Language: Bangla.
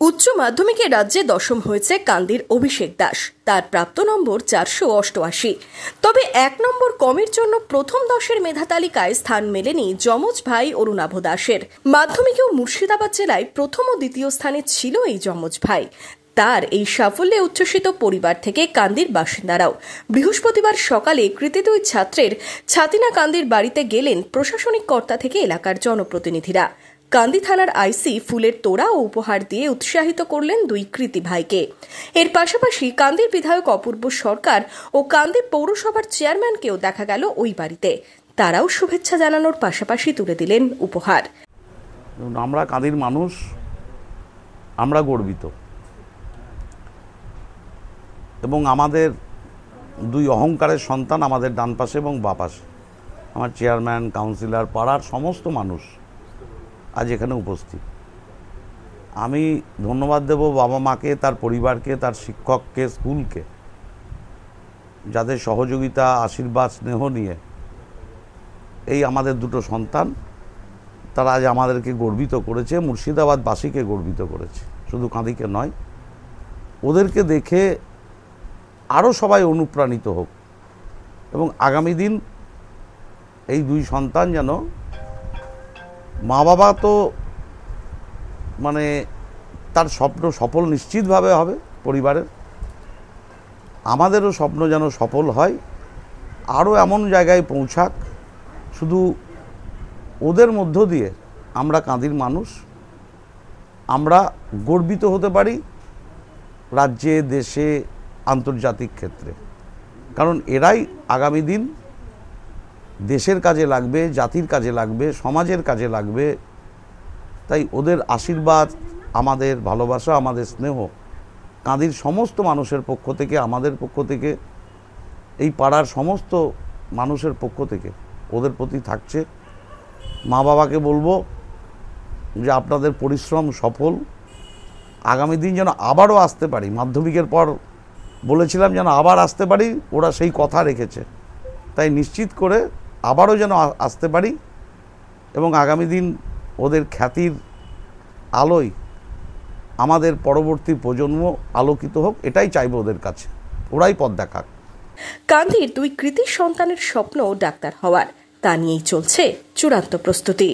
উচ্চ মাধ্যমিকে রাজ্যে দশম হয়েছে কান্দির অভিষেক দাস। তার প্রাপ্ত নম্বর 488। তবে 1 নম্বর কমের জন্য প্রথম 10-এর মেধা তালিকায় স্থান মেলেনি যমজ ভাই অরুণাভ দাসের। মাধ্যমিকেও মুর্শিদাবাদ জেলায় প্রথম ও দ্বিতীয় স্থানে ছিল এই যমজ ভাই। তার এই সাফল্যে উচ্ছ্বসিত পরিবার থেকে কান্দির বাসিন্দারাও। বৃহস্পতিবার সকালে কৃতি দুই ছাত্রের ছাতিনা কান্দির বাড়িতে গেলেন প্রশাসনিক কর্তা থেকে এলাকার জনপ্রতিনিধিরা। কান্দি থানার আইসি ফুলের তোড়া ও উপহার দিয়ে উৎসাহিত করলেন দুই কৃতি ভাইকে। এর পাশাপাশি কান্দির বিধায়ক অপূর্ব সরকার ও কান্দি পৌরসভার চেয়ারম্যানকেও দেখা গেল ওই বাড়িতে। তারাও শুভেচ্ছা জানানোর পাশাপাশি তুলে দিলেন উপহার। আমরা কান্দির মানুষ, আমরা গর্বিত এবং আমাদের দুই অহংকারের সন্তান আমাদের ডান পাশে এবং বাঁ পাশে। আমার চেয়ারম্যান, কাউন্সিলর, পাড়ার সমস্ত মানুষ আজ এখানে উপস্থিত। আমি ধন্যবাদ দেব বাবা মাকে, তার পরিবারকে, তার শিক্ষককে, স্কুলকে, যাদের সহযোগিতা, আশীর্বাদ, স্নেহ নিয়ে এই আমাদের দুটো সন্তান তারা আজ আমাদেরকে গর্বিত করেছে, মুর্শিদাবাদবাসীকে গর্বিত করেছে, শুধু কাঁদিকে নয়। ওদেরকে দেখে আরও সবাই অনুপ্রাণিত হোক এবং আগামী দিন এই দুই সন্তান যেন, মা বাবা তো মানে তার স্বপ্ন সফল নিশ্চিতভাবে হবে পরিবারের, আমাদেরও স্বপ্ন যেন সফল হয়, আরও এমন জায়গায় পৌঁছাক। শুধু ওদের মধ্য দিয়ে আমরা কাঁদির মানুষ, আমরা গর্বিত হতে পারি রাজ্যে, দেশে, আন্তর্জাতিক ক্ষেত্রে, কারণ এরাই আগামী দিন দেশের কাজে লাগবে, জাতির কাজে লাগবে, সমাজের কাজে লাগবে। তাই ওদের আশীর্বাদ, আমাদের ভালোবাসা, আমাদের স্নেহ কাঁদির সমস্ত মানুষের পক্ষ থেকে, আমাদের পক্ষ থেকে, এই পাড়ার সমস্ত মানুষের পক্ষ থেকে ওদের প্রতি থাকছে। মা বাবাকে বলবো যে আপনাদের পরিশ্রম সফল, আগামী দিন যেন আবারও আসতে পারি। মাধ্যমিকের পর বলেছিলাম যেন আবার আসতে পারি, ওরা সেই কথা রেখেছে। তাই নিশ্চিত করে আবারও যেন আসতে পারি এবং আগামী দিন ওদের খ্যাতির আলোয় আমাদের পরবর্তী প্রজন্ম আলোকিত হোক, এটাই চাইবো ওদের কাছে, ওরাই পথ দেখাক। কান্দির দুই কৃতি সন্তানের স্বপ্ন ডাক্তার হওয়ার, তা নিয়েই চলছে চূড়ান্ত প্রস্তুতি।